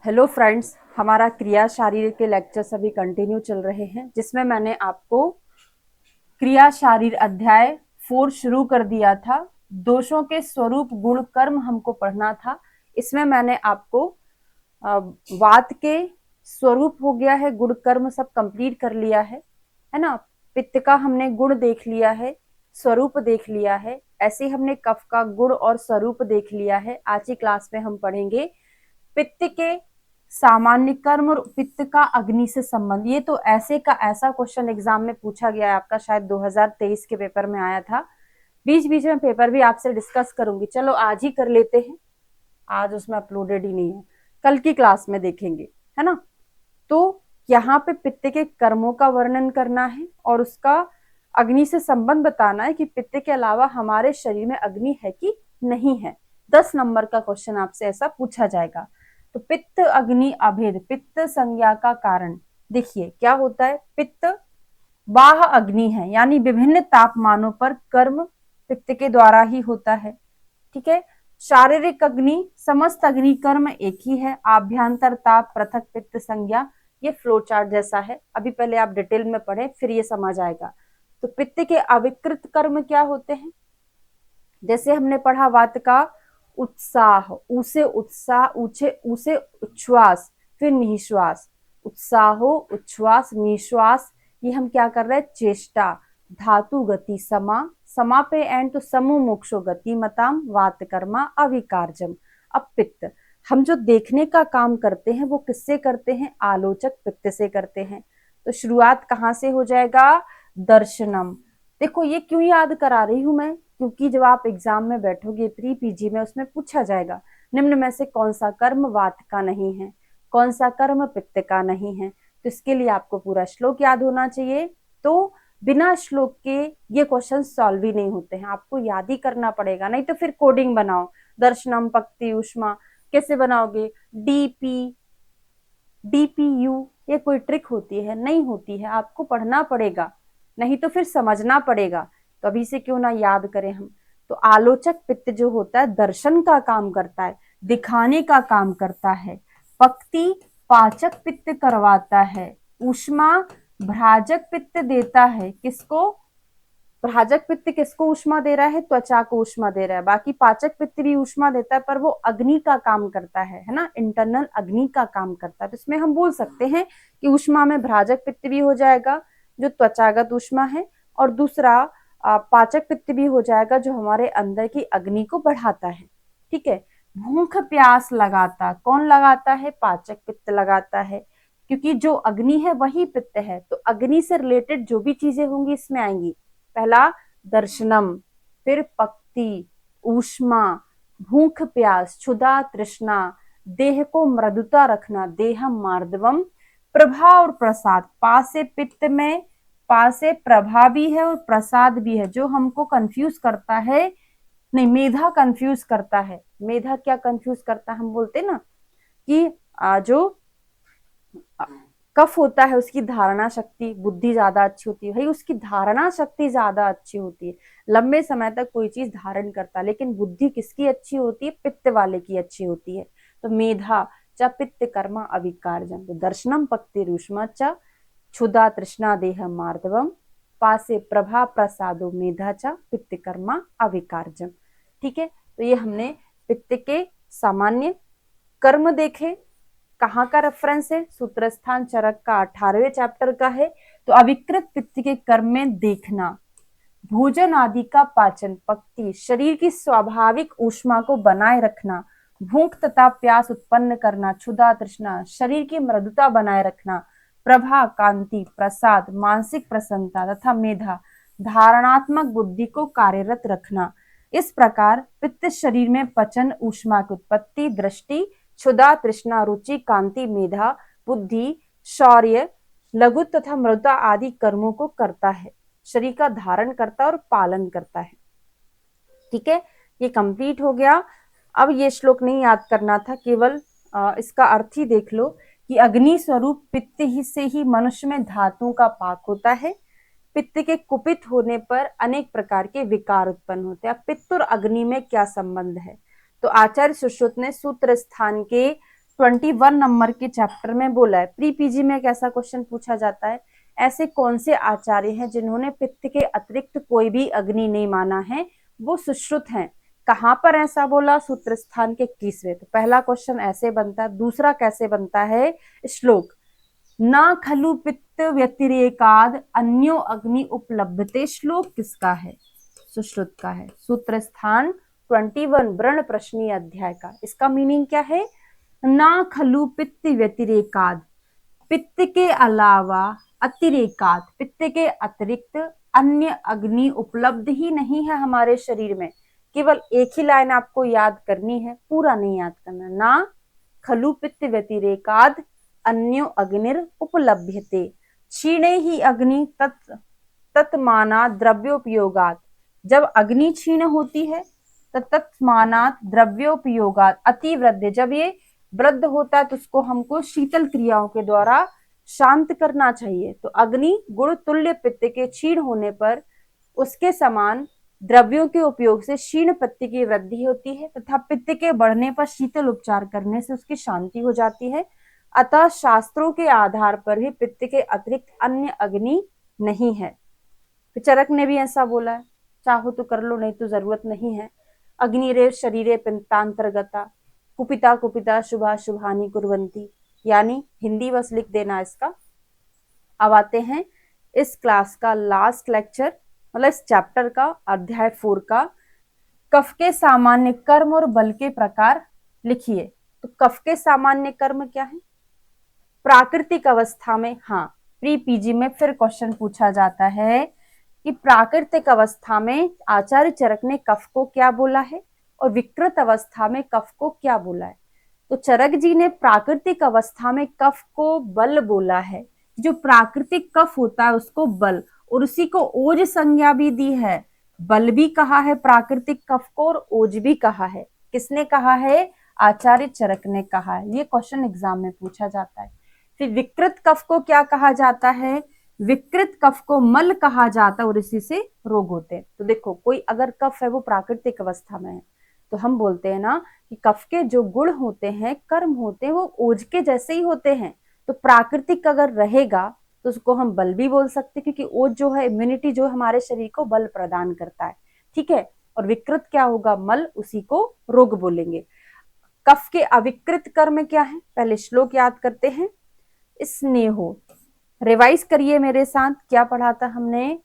Hello friends, हमारा क्रिया शारीर के लेक्चर्स अभी कंटिन्यू चल रहे हैं, जिसमें मैंने आपको क्रिया शारीर अध्याय 4 शुरू कर दिया था। दोषों के स्वरूप गुण कर्म हमको पढ़ना था। इसमें मैंने आपको वात के स्वरूप हो गया है, गुण कर्म सब कंप्लीट कर लिया है ना। पित्त का हमने गुण देख लिया है, स्वरूप देख लिया है। ऐसे ही हमने कफ का गुण और स्वरूप देख लिया है। आज की क्लास में हम पढ़ेंगे पित्त के सामान्य कर्म और पित्त का अग्नि से संबंध। ये तो ऐसे का ऐसा क्वेश्चन एग्जाम में पूछा गया है आपका, शायद 2023 के पेपर में आया था। बीच बीच में पेपर भी आपसे डिस्कस करूंगी, चलो आज ही कर लेते हैं। आज उसमें अपलोडेड ही नहीं है, कल की क्लास में देखेंगे, है ना। तो यहाँ पे पित्त के कर्मों का वर्णन करना है और उसका अग्नि से संबंध बताना है कि पित्त के अलावा हमारे शरीर में अग्नि है कि नहीं है। 10 नंबर का क्वेश्चन आपसे ऐसा पूछा जाएगा। तो पित्त अग्नि अभेद, पित्त संज्ञा का कारण। देखिए क्या होता है, पित्त बाह्य अग्नि है, यानी विभिन्न तापमानों पर कर्म पित्त के द्वारा ही होता है। ठीक है। शारीरिक अग्नि, समस्त अग्नि कर्म एक ही है। आभ्यंतर ताप, पृथक पित्त संज्ञा। ये फ्लो चार्ट जैसा है, अभी पहले आप डिटेल में पढ़े फिर ये समझ आएगा। तो पित्त के अविकृत कर्म क्या होते हैं, जैसे हमने पढ़ा वात का उत्साह, उसे उत्साह, ऊंचे उसे उच्छ्वास, फिर निश्वास। उत्साहो, उच्छ्वास, निश्वास। ये हम क्या कर रहे हैं, चेष्टा। धातु गति समा, समा पे एंड तो समूह मोक्षो गति मताम वात कर्मा अविकारजम। अब पित्त, हम जो देखने का काम करते हैं वो किससे करते हैं, आलोचक पित्त से करते हैं। तो शुरुआत कहाँ से हो जाएगा, दर्शनम। देखो ये क्यों याद करा रही हूं मैं, क्योंकि जब आप एग्जाम में बैठोगे प्री पीजी में, उसमें पूछा जाएगा निम्न में से कौन सा कर्म वात का नहीं है, कौन सा कर्म पित्त का नहीं है। तो इसके लिए आपको पूरा श्लोक याद होना चाहिए। तो बिना श्लोक के ये क्वेश्चन सॉल्व ही नहीं होते हैं, आपको याद ही करना पड़ेगा, नहीं तो फिर कोडिंग बनाओ। दर्शनम पक्ति उष्मा कैसे बनाओगे, डीपी डीपीयू, ये कोई ट्रिक होती है, नहीं होती है। आपको पढ़ना पड़ेगा, नहीं तो फिर समझना पड़ेगा। तो अभी से क्यों ना याद करें हम। तो आलोचक पित्त जो होता है दर्शन का काम करता है, दिखाने का काम करता है। पक्ति पाचक पित्त करवाता है। ऊष्मा भ्राजक पित्त देता है, किसको, भ्राजक पित्त किसको ऊष्मा दे रहा है, त्वचा को ऊष्मा दे रहा है। बाकी पाचक पित्त भी ऊष्मा देता है, पर वो अग्नि का काम करता है ना, इंटरनल अग्नि का काम करता है। तो इसमें हम बोल सकते हैं कि ऊष्मा में भ्राजक पित्त भी हो जाएगा जो त्वचागत ऊष्मा है, और दूसरा पाचक पित्त भी हो जाएगा जो हमारे अंदर की अग्नि को बढ़ाता है। ठीक है। भूख प्यास लगाता, कौन लगाता है, पाचक पित्त लगाता है, क्योंकि जो अग्नि है वही पित्त है। तो अग्नि से रिलेटेड जो भी चीजें होंगी इसमें आएंगी। पहला दर्शनम, फिर पक्ति, ऊष्मा, भूख प्यास, क्षुधा तृष्णा, देह को मृदुता रखना, देहम मार्दवम, प्रभा और प्रसाद। पा से पित्त में, पा से प्रभा भी है और प्रसाद भी है। जो हमको कंफ्यूज करता है, नहीं मेधा कंफ्यूज करता है। मेधा क्या कंफ्यूज करता है, हम बोलते ना कि जो कफ होता है उसकी धारणा शक्ति, बुद्धि ज्यादा अच्छी होती है। भाई उसकी धारणा शक्ति ज्यादा अच्छी होती है, लंबे समय तक कोई चीज धारण करता है। लेकिन बुद्धि किसकी अच्छी होती है, पित्त वाले की अच्छी होती है। तो मेधा च पित्त कर्मा अविकारजम। तो दर्शनम पक्ति रूष्मा च क्षुधा तृष्णा देह मार्दवम, पासे प्रभा प्रसादो मेधा च पित्त कर्मा अविकारजम। ठीक है। तो ये हमने पित्त के सामान्य कर्म देखे। कहाँ का रेफरेंस है, सूत्रस्थान चरक का 18वें चैप्टर का है। तो अविकृत पित्त के कर्म में देखना, भोजन आदि का पाचन, पक्ति शरीर की स्वाभाविक ऊष्मा को बनाए रखना, भूख तथा प्यास उत्पन्न करना, क्षुधा तृष्णा शरीर की मृदुता बनाए रखना, प्रभा कांति, प्रसाद मानसिक प्रसन्नता, तथा मेधा धारणात्मक बुद्धि को कार्यरत रखना। इस प्रकार पित्त शरीर में पचन, ऊष्मा की उत्पत्ति, दृष्टि, क्षुधा तृष्णा, रुचि, कांति, मेधा, बुद्धि, शौर्य, लघु तथा मृदुता आदि कर्मों को करता है, शरीर का धारण करता है और पालन करता है। ठीक है, ये कंप्लीट हो गया। अब ये श्लोक नहीं याद करना था, केवल इसका अर्थ ही देख लो कि अग्नि स्वरूप पित्त ही से ही मनुष्य में धातुओं का पाक होता है। पित्त के कुपित होने पर अनेक प्रकार के विकार उत्पन्न होते हैं। पित्त और अग्नि में क्या संबंध है, तो आचार्य सुश्रुत ने सूत्र स्थान के 21 नंबर के चैप्टर में बोला है। प्री पीजी में एक ऐसा क्वेश्चन पूछा जाता है, ऐसे कौन से आचार्य हैं जिन्होंने पित्त के अतिरिक्त कोई भी अग्नि नहीं माना है, वो सुश्रुत हैं। कहां पर ऐसा बोला? सूत्र स्थान के 21वें। तो पहला क्वेश्चन ऐसे बनता है। दूसरा कैसे बनता है? श्लोक, ना खलु पित्त व्यतिरेकाद अन्यो अग्नि उपलब्धते। श्लोक किसका है? सुश्रुत का है। सूत्र स्थान 21 व्रण प्रश्नीय अध्याय का। इसका मीनिंग क्या है? ना खलु पित्त व्यतिरेकाद, पित्त के अलावा, अतिरेकात, पित्त के अतिरिक्त अन्य अग्नि उपलब्ध ही नहीं है हमारे शरीर में। केवल एक ही लाइन आपको याद करनी है, पूरा नहीं याद करना। ना खलु पित्त व्यतिरेकाद अन्यो अग्निर उपलभ्यते, क्षीणे ही अग्नि तत्माना द्रव्योपयोगात। जब अग्नि क्षीण होती है तो तत्मानात द्रव्योपयोगात अतिवृद्ध, जब ये वृद्ध होता है तो उसको हमको शीतल क्रियाओं के द्वारा शांत करना चाहिए। तो अग्नि गुण तुल्य पित्त के क्षीण होने पर उसके समान द्रव्यों के उपयोग से क्षीण पित्त की वृद्धि होती है तथा पित्त के बढ़ने पर शीतल उपचार करने से उसकी शांति हो जाती है। अतः शास्त्रों के आधार पर ही पित्त के अतिरिक्त अन्य अग्नि नहीं है। चरक ने भी ऐसा बोला है, चाहो तो कर लो, नहीं तो जरूरत नहीं है। अग्निरेव शरीरे पित्तांतर्गता, कुपिता कुपिता शुभा शुभानि कुर्वन्ति। यानी हिंदी बस लिख देना इसका। अब आते हैं इस क्लास का लास्ट लेक्चर, मतलब इस चैप्टर का, अध्याय 4 का। कफ के सामान्य कर्म और बल के प्रकार लिखिए। तो कफ के सामान्य कर्म क्या है? प्राकृतिक अवस्था में, हाँ, प्री पीजी में फिर क्वेश्चन पूछा जाता है कि प्राकृतिक अवस्था में आचार्य चरक ने कफ को क्या बोला है और विकृत अवस्था में कफ को क्या बोला है। तो चरक जी ने प्राकृतिक अवस्था में कफ को बल बोला है। जो प्राकृतिक कफ होता है उसको बल, और उसी को ओज संज्ञा भी दी है। बल भी कहा है प्राकृतिक कफ को और ओज भी कहा है। किसने कहा है? आचार्य चरक ने कहा है। ये क्वेश्चन एग्जाम में पूछा जाता है। फिर विकृत कफ को क्या कहा जाता है? विकृत कफ को मल कहा जाता है और इसी से रोग होते हैं। तो देखो, कोई अगर कफ है वो प्राकृतिक अवस्था में है तो हम बोलते हैं ना कि कफ के जो गुण होते हैं, कर्म होते हैं, वो ओज के जैसे ही होते हैं। तो प्राकृतिक अगर रहेगा तो उसको हम बल भी बोल सकते हैं, क्योंकि ओज जो है इम्यूनिटी जो हमारे शरीर को बल प्रदान करता है। ठीक है। और विकृत क्या होगा? मल, उसी को रोग बोलेंगे। कफ के अविकृत कर्म क्या है? पहले श्लोक याद करते हैं। स्नेहो, रिवाइज करिए मेरे साथ, क्या पढ़ा था हमने?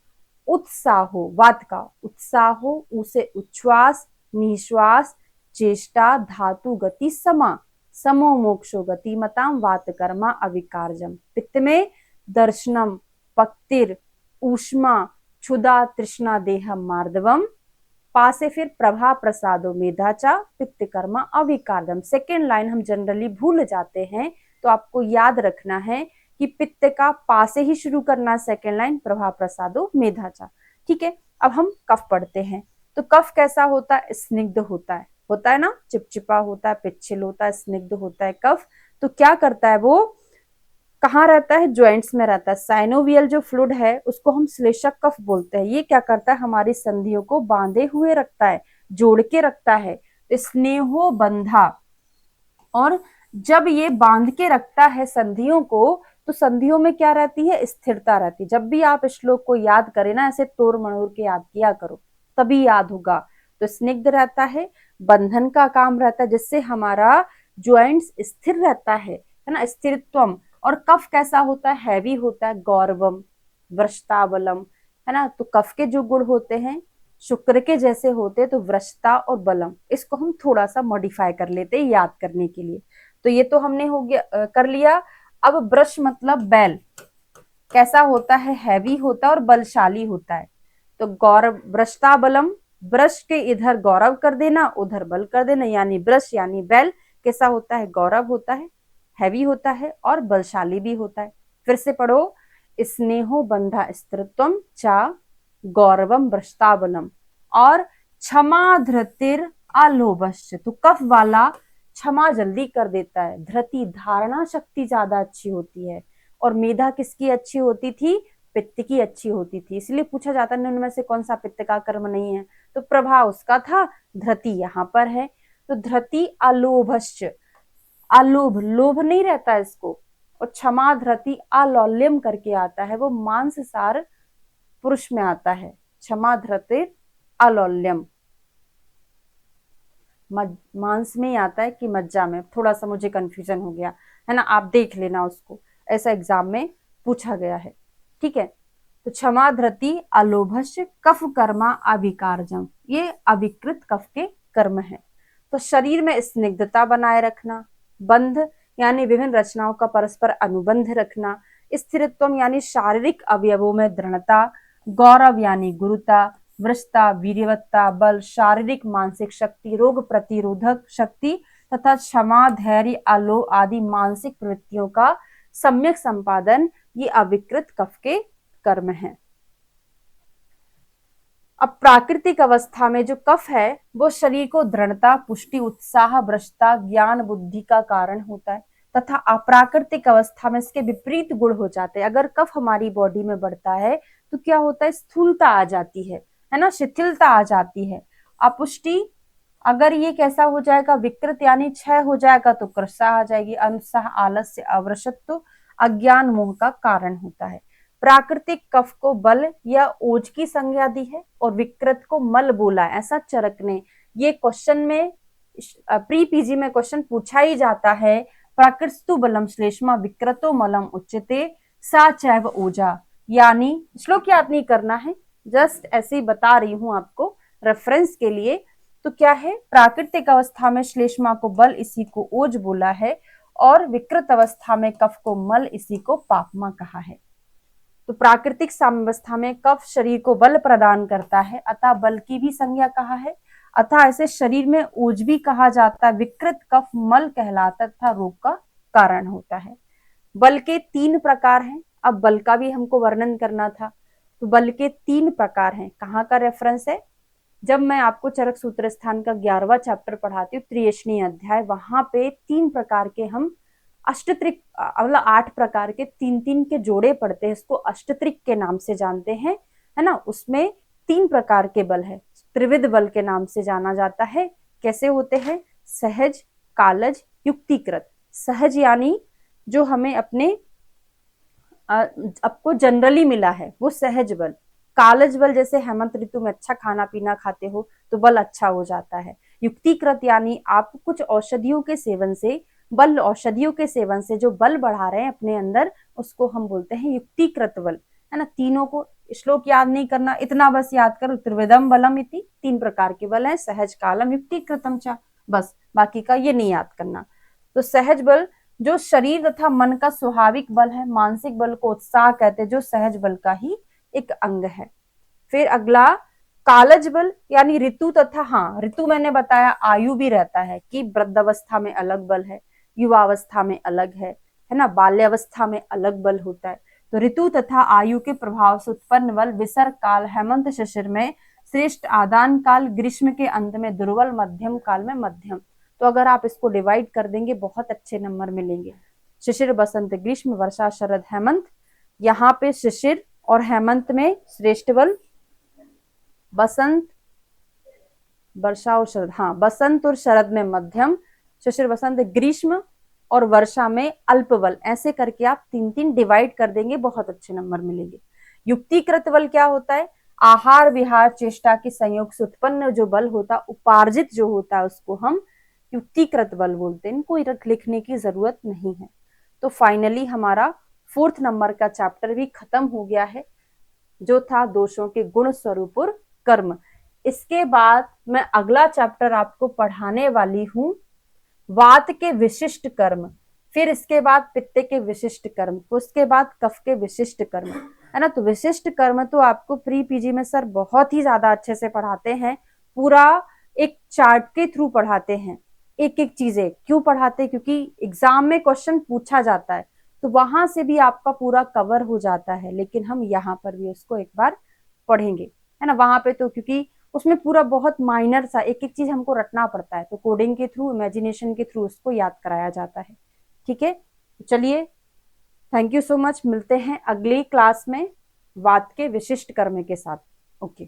उत्साहो, वात का उत्साहो, उसे उच्छ्वास, निश्वास, चेष्टा, धातु गति, समा, समो मोक्षो गति मताम, वात कर्मा अविकारजम। पित्त में दर्शनम, पक्तिर, ऊष्मा, क्षुदा, तृष्णा, देहम, मार्दवम। पा से फिर प्रभा प्रसादो मेधाचा, पित्त कर्मा अविकारजम। सेकेंड लाइन हम जनरली भूल जाते हैं, तो आपको याद रखना है कि पित्त का पा से ही शुरू करना, सेकेंड लाइन प्रभा प्रसादो मेधाचा। ठीक है। अब हम कफ पढ़ते हैं। तो कफ कैसा होता है? स्निग्ध होता है ना, चिपचिपा होता है, पिच्छल होता है, स्निग्ध होता है कफ। तो क्या करता है वो? कहाँ रहता है? ज्वाइंट्स में रहता है। साइनोवियल जो फ्लूइड है उसको हम श्लेष्मक कफ बोलते हैं। ये क्या करता है? हमारी संधियों को बांधे हुए रखता है, जोड़ के रखता है। तो स्नेहो बंधा, और जब ये बांध के रखता है संधियों को, तो संधियों में क्या रहती है? स्थिरता रहती है। जब भी आप श्लोक को याद करें ना, ऐसे तोड़ मड़ोड़ के याद किया करो, तभी याद होगा। तो स्निग्ध रहता है, बंधन का काम रहता है, जिससे हमारा ज्वाइंट्स स्थिर रहता है ना, स्थिरत्वम। और कफ कैसा होता है? हैवी होता है, गौरवम, वृषताबलम, है ना। तो कफ के जो गुण होते हैं शुक्र के जैसे होते हैं, तो वृषता और बलम। इसको हम थोड़ा सा मॉडिफाई कर लेते हैं याद करने के लिए। तो ये तो हमने हो गया, कर लिया। अब ब्रश मतलब बैल कैसा होता है? हैवी होता है और बलशाली होता है। तो गौरव, वृषता बलम, ब्रश के इधर गौरव कर देना, उधर बल कर देना, यानी ब्रश यानी बैल कैसा होता है? गौरव होता है, हैवी होता है और बलशाली भी होता है। फिर से पढ़ो, स्नेहो बंधा स्त्रीत्वम चा गौरवम वृषताबलम, और क्षमा धृतिर आलोभश्च। तो कफ वाला क्षमा जल्दी कर देता है, धृति धारणा शक्ति ज्यादा अच्छी होती है, और मेधा किसकी अच्छी होती थी? पित्त की अच्छी होती थी। इसलिए पूछा जाता है उनमें से कौन सा पित्त का कर्म नहीं है? तो प्रभा उसका था, धृति यहाँ पर है। तो धृति अलोभश्च, अलोभ, लोभ नहीं रहता इसको। और क्षमा धृति अलौल्यम करके आता है, वो मांससार पुरुष में आता है। क्षमा धृति अलौल्यम मांस में ही आता है कि मज्जा में, थोड़ा सा मुझे कंफ्यूजन हो गया है ना, आप देख लेना उसको, ऐसा एग्जाम में पूछा गया है। ठीक है, तो क्षमा धृति अलोभस्य कफ कर्मा अविकारजम, ये अविकृत कफ के कर्म है। तो शरीर में स्निग्धता बनाए रखना, बंध यानी विभिन्न रचनाओं का परस्पर अनुबंध रखना, स्थिरत्व यानी शारीरिक अवयवों में दृढ़ता, गौरव यानी गुरुता, वृषता, वीर्यवत्ता, बल, शारीरिक मानसिक शक्ति, रोग प्रतिरोधक शक्ति तथा क्षमा, धैर्य, आलोह आदि मानसिक प्रवृत्तियों का सम्यक संपादन, ये अविकृत कफ के कर्म है। अब प्राकृतिक अवस्था में जो कफ है वो शरीर को दृढ़ता, पुष्टि, उत्साह, भ्रष्टता, ज्ञान, बुद्धि का कारण होता है, तथा अप्राकृतिक अवस्था में इसके विपरीत गुण हो जाते हैं। अगर कफ हमारी बॉडी में बढ़ता है तो क्या होता है, स्थूलता आ जाती है ना, शिथिलता आ जाती है। अपुष्टि, अगर ये कैसा हो जाएगा, विकृत यानी क्षय हो जाएगा तो कृशा आ जाएगी, अनुत्साह, आलस्य, अवृषत्व, अज्ञान, मोह का कारण होता है। प्राकृतिक कफ को बल या ओज की संज्ञा दी है और विकृत को मल बोला है, ऐसा चरक ने, ये क्वेश्चन में प्री पीजी में क्वेश्चन पूछा ही जाता है। प्राकृतस्तु बलम श्लेष्मा विकृतो मलम उच्यते सा चैव ओजा, यानी श्लोक याद नहीं करना है, जस्ट ऐसे ही बता रही हूं आपको रेफरेंस के लिए। तो क्या है, प्राकृतिक अवस्था में श्लेष्मा को बल, इसी को ओज बोला है, और विकृत अवस्था में कफ को मल, इसी को पापमा कहा है। तो प्राकृतिक साम्यावस्था में कफ शरीर को बल प्रदान करता है, अतः बल की भी संज्ञा कहा है, अतः ऐसे शरीर में ओज भी कहा जाता है। विकृत कफ मल कहलाता तथा रोग का कारण होता है। बल के 3 प्रकार हैं। अब बल का भी हमको वर्णन करना था, तो बल के 3 प्रकार हैं। कहाँ का रेफरेंस है, जब मैं आपको चरक सूत्र स्थान का 11वां चैप्टर पढ़ाती हूँ, त्रियशनी अध्याय, वहां पे 3 प्रकार के हम अष्टत्रिक, मतलब 8 प्रकार के 3-3 के जोड़े पढ़ते हैं, इसको अष्टत्रिक के नाम से जानते हैं, है ना। उसमें 3 प्रकार के बल है, त्रिविध बल के नाम से जाना जाता है। कैसे होते हैं, सहज, कालज, युक्तिकृत। सहज यानी जो हमें अपने आपको जनरली मिला है वो सहज बल। कालज बल, जैसे हेमंत ऋतु में अच्छा खाना पीना खाते हो तो बल अच्छा हो जाता है। युक्तिकृत यानी आप कुछ औषधियों के सेवन से बल, औषधियों के सेवन से जो बल बढ़ा रहे हैं अपने अंदर, उसको हम बोलते हैं युक्तिकृत बल, है ना। तीनों को श्लोक याद नहीं करना, इतना बस याद करो, त्रिविधम बलम इति, 3 प्रकार के बल है, सहज, कालम, युक्तिकृतम च, बस बाकी का ये नहीं याद करना। तो सहज बल जो शरीर तथा मन का स्वाभाविक बल है, मानसिक बल को उत्साह कहते हैं, जो सहज बल का ही एक अंग है। फिर अगला कालज बल यानी ऋतु तथा, हाँ ऋतु मैंने बताया, आयु भी रहता है कि वृद्धावस्था में अलग बल है, युवावस्था में अलग है ना, बाल्यावस्था में अलग बल होता है। तो ऋतु तथा आयु के प्रभाव से उत्पन्न बल विसर्ग काल, हेमंत शिशिर में श्रेष्ठ, आदान काल, ग्रीष्म के अंत में दुर्बल, मध्यम काल में मध्यम। तो अगर आप इसको डिवाइड कर देंगे बहुत अच्छे नंबर मिलेंगे। शिशिर, बसंत, ग्रीष्म, वर्षा, शरद, हेमंत। यहाँ पे शिशिर और हेमंत में श्रेष्ठ बल, बसंत, वर्षा और शरद, हाँ बसंत और शरद में मध्यम, शिशिर, बसंत, ग्रीष्म और वर्षा में अल्प बल। ऐसे करके आप 3-3 डिवाइड कर देंगे, बहुत अच्छे नंबर मिलेंगे। युक्तिकृत बल क्या होता है, आहार विहार चेष्टा के संयोग से उत्पन्न जो बल होता है, उपार्जित जो होता है, उसको हम युक्तिकृत बल बोलते हैं। इनको लिखने की जरूरत नहीं है। तो फाइनली हमारा 4th नंबर का चैप्टर भी खत्म हो गया है, जो था दोषों के गुण, स्वरूप और कर्म। इसके बाद मैं अगला चैप्टर आपको पढ़ाने वाली हूं, वात के विशिष्ट कर्म, फिर इसके बाद पित्त के विशिष्ट कर्म, उसके बाद कफ के विशिष्ट कर्म, है ना। तो विशिष्ट कर्म तो आपको प्री पीजी में सर बहुत ही ज्यादा अच्छे से पढ़ाते हैं, पूरा एक चार्ट के थ्रू पढ़ाते हैं, एक एक चीजें क्यों पढ़ाते हैं, क्योंकि एग्जाम में क्वेश्चन पूछा जाता है, तो वहां से भी आपका पूरा कवर हो जाता है। लेकिन हम यहाँ पर भी उसको एक बार पढ़ेंगे, है ना। वहां पे तो क्योंकि उसमें पूरा बहुत माइनर सा एक एक चीज हमको रटना पड़ता है, तो कोडिंग के थ्रू, इमेजिनेशन के थ्रू उसको याद कराया जाता है। ठीक है, चलिए, थैंक यू सो मच, मिलते हैं अगली क्लास में वात के विशिष्ट कर्म के साथ। ओके।